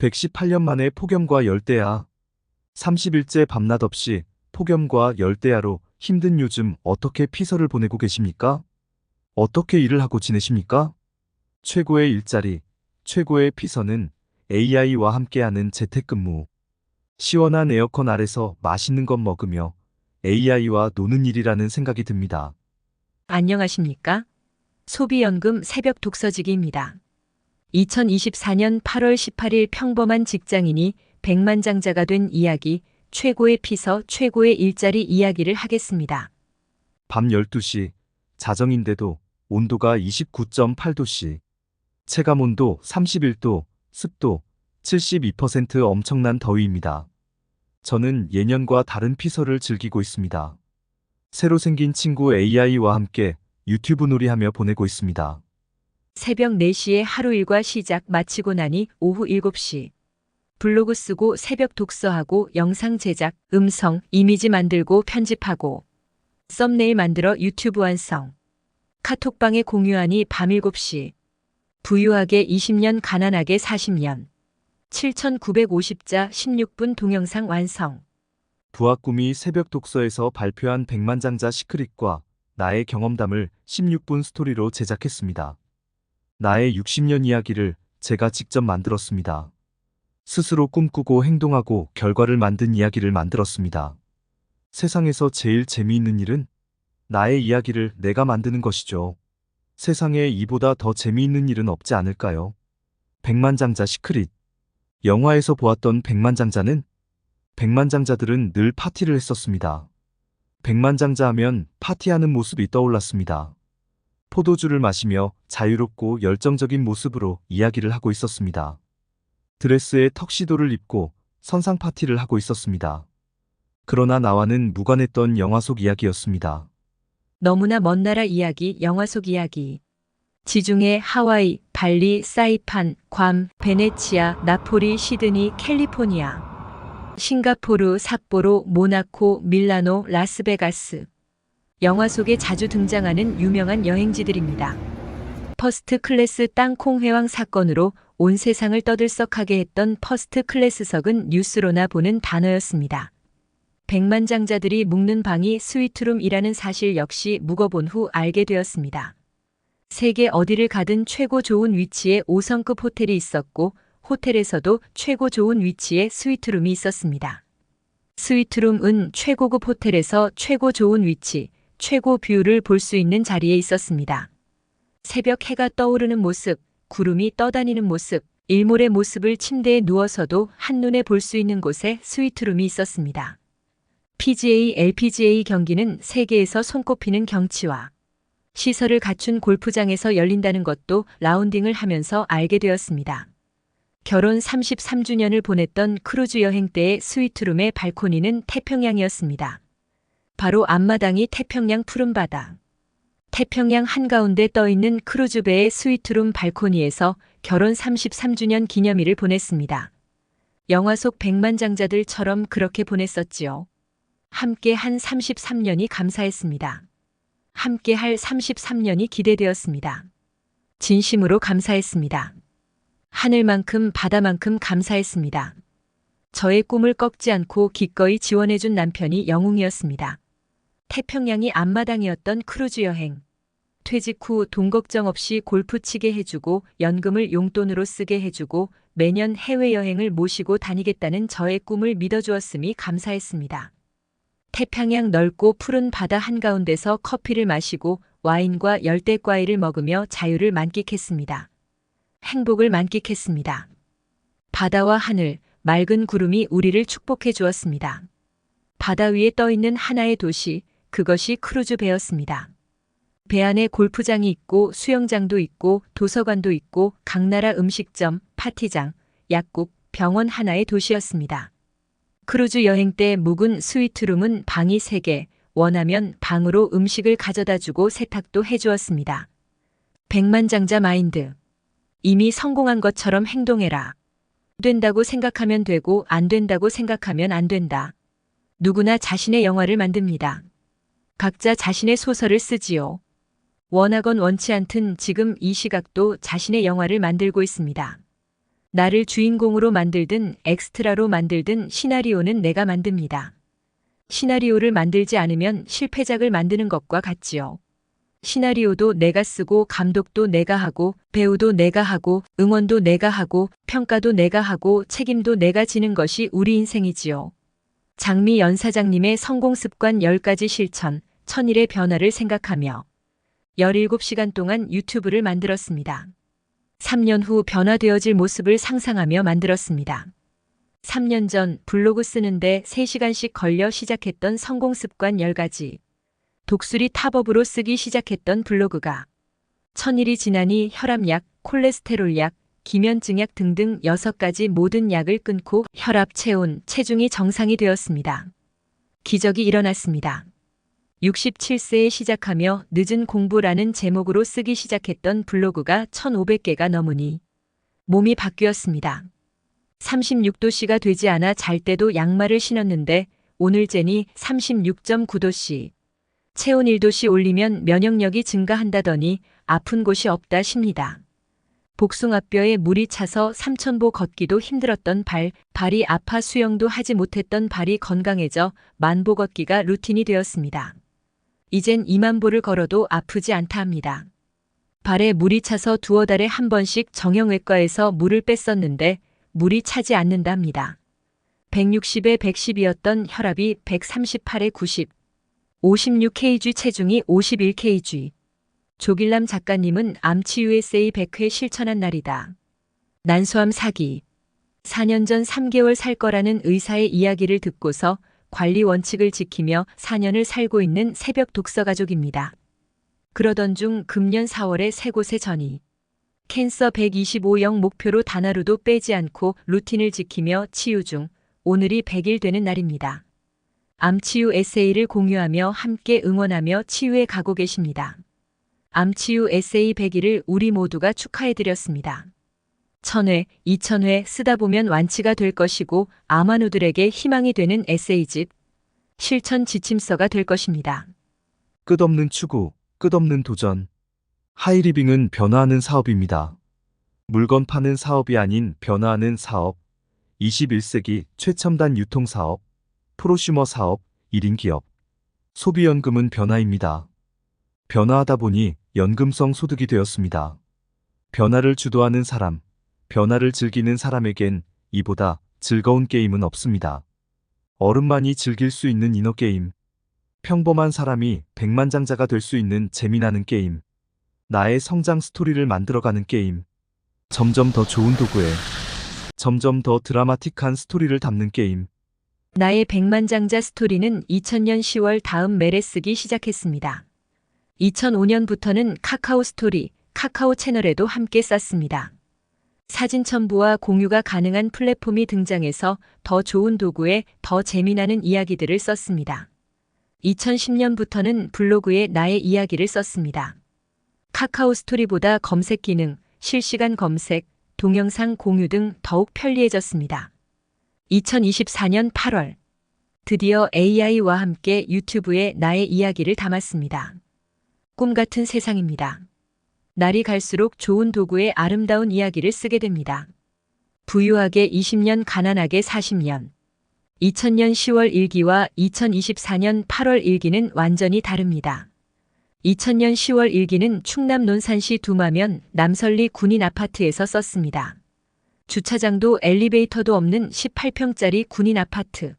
118년 만에 폭염과 열대야. 30일째 밤낮 없이 폭염과 열대야로 힘든 요즘 어떻게 피서를 보내고 계십니까? 어떻게 일을 하고 지내십니까? 최고의 일자리, 최고의 피서는 AI와 함께하는 재택근무. 시원한 에어컨 아래서 맛있는 것 먹으며 AI와 노는 일이라는 생각이 듭니다. 안녕하십니까? 소비연금 새벽 독서지기입니다. 2024년 8월 18일 평범한 직장인이 백만장자가 된 이야기, 최고의 피서, 최고의 일자리 이야기를 하겠습니다. 밤 12시, 자정인데도 온도가 29.8도씨, 체감온도 31도, 습도 72% 엄청난 더위입니다. 저는 예년과 다른 피서를 즐기고 있습니다. 새로 생긴 친구 AI와 함께 유튜브 놀이하며 보내고 있습니다. 새벽 4시에 하루 일과 시작 마치고 나니 오후 7시. 블로그 쓰고 새벽 독서하고 영상 제작, 음성, 이미지 만들고 편집하고 썸네일 만들어 유튜브 완성. 카톡방에 공유하니 밤 7시. 부유하게 20년 가난하게 40년. 7,950자 16분 동영상 완성. 부하 꿈이 새벽 독서에서 발표한 백만장자 시크릿과 나의 경험담을 16분 스토리로 제작했습니다. 나의 60년 이야기를 제가 직접 만들었습니다. 스스로 꿈꾸고 행동하고 결과를 만든 이야기를 만들었습니다. 세상에서 제일 재미있는 일은 나의 이야기를 내가 만드는 것이죠. 세상에 이보다 더 재미있는 일은 없지 않을까요? 백만장자 시크릿. 영화에서 보았던 백만장자는 백만장자들은 늘 파티를 했었습니다. 백만장자 하면 파티하는 모습이 떠올랐습니다. 포도주를 마시며 자유롭고 열정적인 모습으로 이야기를 하고 있었습니다. 드레스에 턱시도를 입고 선상 파티를 하고 있었습니다. 그러나 나와는 무관했던 영화 속 이야기였습니다. 너무나 먼 나라 이야기, 영화 속 이야기. 지중해, 하와이, 발리, 사이판, 괌, 베네치아, 나폴리, 시드니, 캘리포니아, 싱가포르, 삿포로, 모나코, 밀라노, 라스베가스. 영화 속에 자주 등장하는 유명한 여행지들입니다. 퍼스트 클래스 땅콩 회왕 사건으로 온 세상을 떠들썩하게 했던 퍼스트 클래스석은 뉴스로나 보는 단어였습니다. 백만장자들이 묵는 방이 스위트룸이라는 사실 역시 묵어본 후 알게 되었습니다. 세계 어디를 가든 최고 좋은 위치에 5성급 호텔이 있었고 호텔에서도 최고 좋은 위치에 스위트룸이 있었습니다. 스위트룸은 최고급 호텔에서 최고 좋은 위치, 최고 뷰를 볼 수 있는 자리에 있었습니다. 새벽 해가 떠오르는 모습, 구름이 떠다니는 모습, 일몰의 모습을 침대에 누워서도 한눈에 볼 수 있는 곳에 스위트룸이 있었습니다. PGA, LPGA 경기는 세계에서 손꼽히는 경치와 시설을 갖춘 골프장에서 열린다는 것도 라운딩을 하면서 알게 되었습니다. 결혼 33주년을 보냈던 크루즈 여행 때의 스위트룸의 발코니는 태평양이었습니다. 바로 앞마당이 태평양 푸른 바다. 태평양 한가운데 떠있는 크루즈배의 스위트룸 발코니에서 결혼 33주년 기념일을 보냈습니다. 영화 속 백만장자들처럼 그렇게 보냈었지요. 함께 한 33년이 감사했습니다. 함께 할 33년이 기대되었습니다. 진심으로 감사했습니다. 하늘만큼 바다만큼 감사했습니다. 저의 꿈을 꺾지 않고 기꺼이 지원해준 남편이 영웅이었습니다. 태평양이 앞마당이었던 크루즈 여행. 퇴직 후 돈 걱정 없이 골프 치게 해주고 연금을 용돈으로 쓰게 해주고 매년 해외여행을 모시고 다니겠다는 저의 꿈을 믿어주었음이 감사했습니다. 태평양 넓고 푸른 바다 한가운데서 커피를 마시고 와인과 열대과일을 먹으며 자유를 만끽했습니다. 행복을 만끽했습니다. 바다와 하늘, 맑은 구름이 우리를 축복해 주었습니다. 바다 위에 떠있는 하나의 도시, 그것이 크루즈 배였습니다. 배 안에 골프장이 있고 수영장도 있고 도서관도 있고 각 나라 음식점, 파티장, 약국, 병원 하나의 도시였습니다. 크루즈 여행 때 묵은 스위트룸은 방이 3개, 원하면 방으로 음식을 가져다 주고 세탁도 해주었습니다. 백만장자 마인드. 이미 성공한 것처럼 행동해라. 된다고 생각하면 되고 안 된다고 생각하면 안 된다. 누구나 자신의 영화를 만듭니다. 각자 자신의 소설을 쓰지요. 원하건 원치 않든 지금 이 시각도 자신의 영화를 만들고 있습니다. 나를 주인공으로 만들든 엑스트라로 만들든 시나리오는 내가 만듭니다. 시나리오를 만들지 않으면 실패작을 만드는 것과 같지요. 시나리오도 내가 쓰고 감독도 내가 하고 배우도 내가 하고 응원도 내가 하고 평가도 내가 하고 책임도 내가 지는 것이 우리 인생이지요. 장미 연사장님의 성공 습관 10가지 실천, 1000일의 변화를 생각하며 17시간 동안 유튜브를 만들었습니다. 3년 후 변화되어질 모습을 상상하며 만들었습니다. 3년 전 블로그 쓰는데 3시간씩 걸려 시작했던 성공 습관 10가지. 독수리 탑업으로 쓰기 시작했던 블로그가 1000일이 지나니 혈압약, 콜레스테롤약, 기면증약 등등 6가지 모든 약을 끊고 혈압, 체온, 체중이 정상이 되었습니다. 기적이 일어났습니다. 67세에 시작하며 늦은 공부라는 제목으로 쓰기 시작했던 블로그가 1500개가 넘으니 몸이 바뀌었습니다. 36도씨가 되지 않아 잘 때도 양말을 신었는데 오늘 재니 36.9도씨. 체온 1도씨 올리면 면역력이 증가한다더니 아픈 곳이 없다 싶니다. 복숭아뼈에 물이 차서 3000보 걷기도 힘들었던 발이 아파 수영도 하지 못했던 발이 건강해져 10,000보 걷기가 루틴이 되었습니다. 이젠 20,000보를 걸어도 아프지 않다 합니다. 발에 물이 차서 두어 달에 한 번씩 정형외과에서 물을 뺐었는데 물이 차지 않는답니다. 160에 110이었던 혈압이 138에 90, 56kg 체중이 51kg. 조길남 작가님은 암치유 에세이 100회 실천한 날이다. 난소암 사기. 4년 전 3개월 살 거라는 의사의 이야기를 듣고서 관리 원칙을 지키며 4년을 살고 있는 새벽 독서 가족입니다. 그러던 중 금년 4월에 세 곳에 전이. 캔서 125영 목표로 단 하루도 빼지 않고 루틴을 지키며 치유 중 오늘이 100일 되는 날입니다. 암치유 에세이를 공유하며 함께 응원하며 치유해 가고 계십니다. 암치유 에세이 100일을 우리 모두가 축하해드렸습니다. 1000회, 2000회 쓰다 보면 완치가 될 것이고 암환우들에게 희망이 되는 에세이집, 실천 지침서가 될 것입니다. 끝없는 추구, 끝없는 도전. 하이리빙은 변화하는 사업입니다. 물건 파는 사업이 아닌 변화하는 사업. 21세기 최첨단 유통사업, 프로슈머 사업, 1인 기업. 소비연금은 변화입니다. 변화하다 보니 연금성 소득이 되었습니다. 변화를 주도하는 사람, 변화를 즐기는 사람에겐 이보다 즐거운 게임은 없습니다. 어른만이 즐길 수 있는 이너게임. 평범한 사람이 백만장자가 될 수 있는 재미나는 게임. 나의 성장 스토리를 만들어가는 게임. 점점 더 좋은 도구에 점점 더 드라마틱한 스토리를 담는 게임. 나의 백만장자 스토리는 2000년 10월 다음 매래 쓰기 시작했습니다. 2005년부터는 카카오 스토리, 카카오 채널에도 함께 썼습니다. 사진 첨부와 공유가 가능한 플랫폼이 등장해서 더 좋은 도구에 더 재미나는 이야기들을 썼습니다. 2010년부터는 블로그에 나의 이야기를 썼습니다. 카카오 스토리보다 검색 기능, 실시간 검색, 동영상 공유 등 더욱 편리해졌습니다. 2024년 8월, 드디어 AI와 함께 유튜브에 나의 이야기를 담았습니다. 꿈 같은 세상입니다. 날이 갈수록 좋은 도구에 아름다운 이야기를 쓰게 됩니다. 부유하게 20년, 가난하게 40년. 2000년 10월 일기와 2024년 8월 일기는 완전히 다릅니다. 2000년 10월 일기는 충남 논산시 두마면 남설리 군인 아파트에서 썼습니다. 주차장도 엘리베이터도 없는 18평짜리 군인 아파트.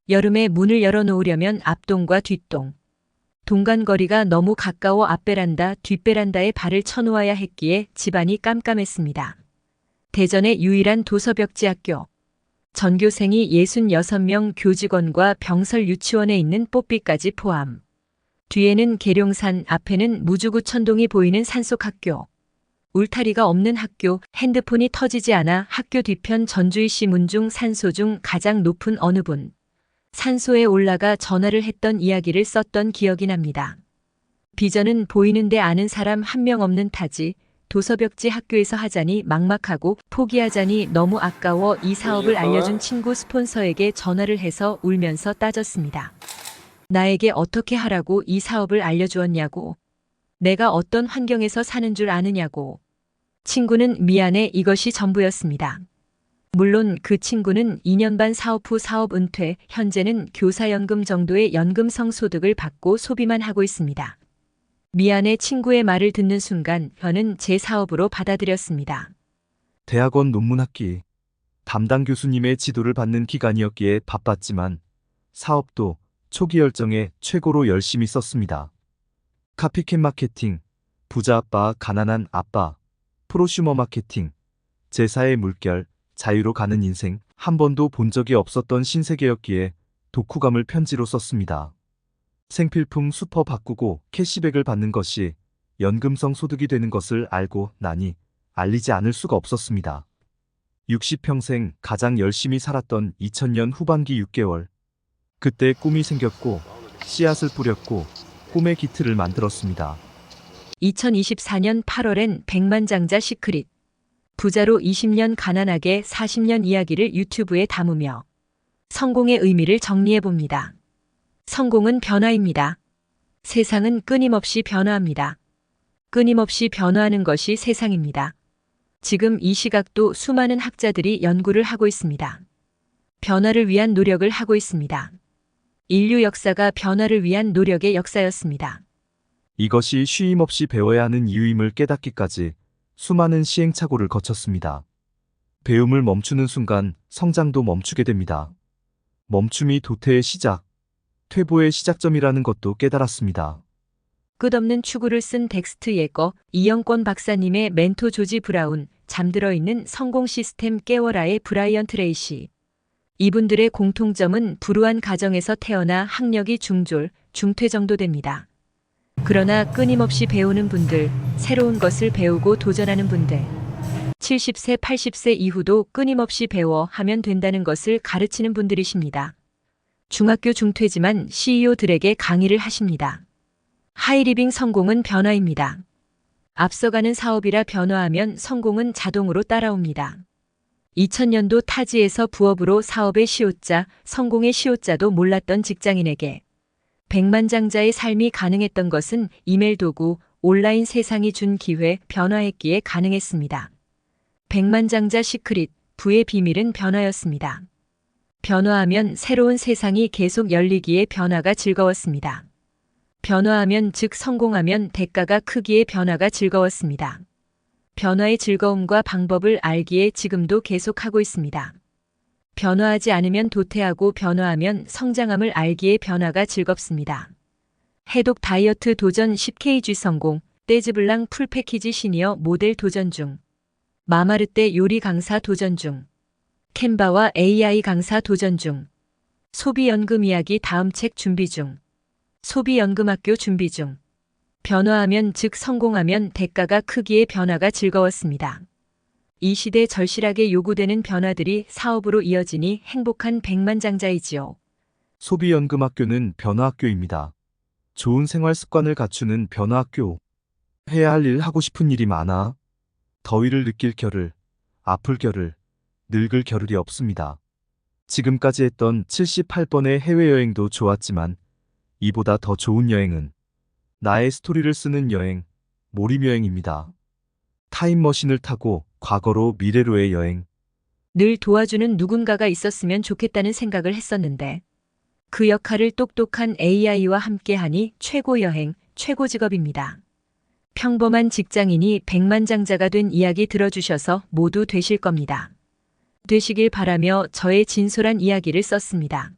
여름에 문을 열어놓으려면 앞동과 뒷동. 동간거리가 너무 가까워 앞베란다, 뒷베란다에 발을 쳐놓아야 했기에 집안이 깜깜했습니다. 대전의 유일한 도서벽지학교. 전교생이 66명, 교직원과 병설 유치원에 있는 뽀삐까지 포함. 뒤에는 계룡산, 앞에는 무주구 천동이 보이는 산속 학교. 울타리가 없는 학교, 핸드폰이 터지지 않아 학교 뒤편 전주이시 문중 산소 중 가장 높은 어느 분. 산소에 올라가 전화를 했던 이야기를 썼던 기억이 납니다. 비전은 보이는데 아는 사람 한 명 없는 타지. 도서벽지 학교에서 하자니 막막하고 포기하자니 너무 아까워 이 사업을 알려준 친구 스폰서에게 전화를 해서 울면서 따졌습니다. 나에게 어떻게 하라고 이 사업을 알려주었냐고. 내가 어떤 환경에서 사는 줄 아느냐고. 친구는 미안해, 이것이 전부였습니다. 물론 그 친구는 2년 반 사업 후 사업 은퇴, 현재는 교사연금 정도의 연금성 소득을 받고 소비만 하고 있습니다. 미안해 친구의 말을 듣는 순간 저는 제 사업으로 받아들였습니다. 대학원 논문 학기. 담당 교수님의 지도를 받는 기간이었기에 바빴지만 사업도 초기 열정에 최고로 열심히 썼습니다. 카피캣 마케팅, 부자 아빠, 가난한 아빠, 프로슈머 마케팅, 제사의 물결, 자유로 가는 인생, 한 번도 본 적이 없었던 신세계였기에 독후감을 편지로 썼습니다. 생필품 수퍼 바꾸고 캐시백을 받는 것이 연금성 소득이 되는 것을 알고 나니 알리지 않을 수가 없었습니다. 60평생 가장 열심히 살았던 2000년 후반기 6개월. 그때 꿈이 생겼고 씨앗을 뿌렸고 꿈의 기틀을 만들었습니다. 2024년 8월엔 백만장자 시크릿. 부자로 20년 가난하게 40년 이야기를 유튜브에 담으며 성공의 의미를 정리해 봅니다. 성공은 변화입니다. 세상은 끊임없이 변화합니다. 끊임없이 변화하는 것이 세상입니다. 지금 이 시각도 수많은 학자들이 연구를 하고 있습니다. 변화를 위한 노력을 하고 있습니다. 인류 역사가 변화를 위한 노력의 역사였습니다. 이것이 쉼 없이 배워야 하는 이유임을 깨닫기까지 수많은 시행착오를 거쳤습니다. 배움을 멈추는 순간 성장도 멈추게 됩니다. 멈춤이 도태의 시작, 퇴보의 시작점이라는 것도 깨달았습니다. 끝없는 추구를 쓴 덱스트 예거, 이영권 박사님의 멘토 조지 브라운, 잠들어 있는 성공 시스템 깨워라의 브라이언 트레이시. 이분들의 공통점은 불우한 가정에서 태어나 학력이 중졸, 중퇴 정도 됩니다. 그러나 끊임없이 배우는 분들, 새로운 것을 배우고 도전하는 분들. 70세, 80세 이후도 끊임없이 배워 하면 된다는 것을 가르치는 분들이십니다. 중학교 중퇴지만 CEO들에게 강의를 하십니다. 하이리빙 성공은 변화입니다. 앞서가는 사업이라 변화하면 성공은 자동으로 따라옵니다. 2000년도 타지에서 부업으로 사업의 시효자, 성공의 시효자도 몰랐던 직장인에게 백만장자의 삶이 가능했던 것은 이메일 도구, 온라인 세상이 준 기회, 변화했기에 가능했습니다. 백만장자 시크릿, 부의 비밀은 변화였습니다. 변화하면 새로운 세상이 계속 열리기에 변화가 즐거웠습니다. 변화하면 즉 성공하면 대가가 크기에 변화가 즐거웠습니다. 변화의 즐거움과 방법을 알기에 지금도 계속하고 있습니다. 변화하지 않으면 도태하고 변화하면 성장함을 알기에 변화가 즐겁습니다. 해독 다이어트 도전 10kg 성공, 떼즈블랑 풀패키지 시니어 모델 도전 중. 마마르떼 요리 강사 도전 중. 캔바와 AI 강사 도전 중. 소비연금 이야기 다음 책 준비 중. 소비연금학교 준비 중. 변화하면 즉 성공하면 대가가 크기에 변화가 즐거웠습니다. 이 시대 절실하게 요구되는 변화들이 사업으로 이어지니 행복한 백만장자이지요. 소비연금학교는 변화학교입니다. 좋은 생활 습관을 갖추는 변화학교. 해야 할 일, 하고 싶은 일이 많아. 더위를 느낄 겨를, 아플 겨를, 늙을 겨를이 없습니다. 지금까지 했던 78번의 해외여행도 좋았지만 이보다 더 좋은 여행은 나의 스토리를 쓰는 여행, 몰입여행입니다. 타임머신을 타고 과거로 미래로의 여행. 늘 도와주는 누군가가 있었으면 좋겠다는 생각을 했었는데 그 역할을 똑똑한 AI와 함께하니 최고 여행, 최고 직업입니다. 평범한 직장인이 백만장자가 된 이야기 들어주셔서 모두 되실 겁니다. 되시길 바라며 저의 진솔한 이야기를 썼습니다.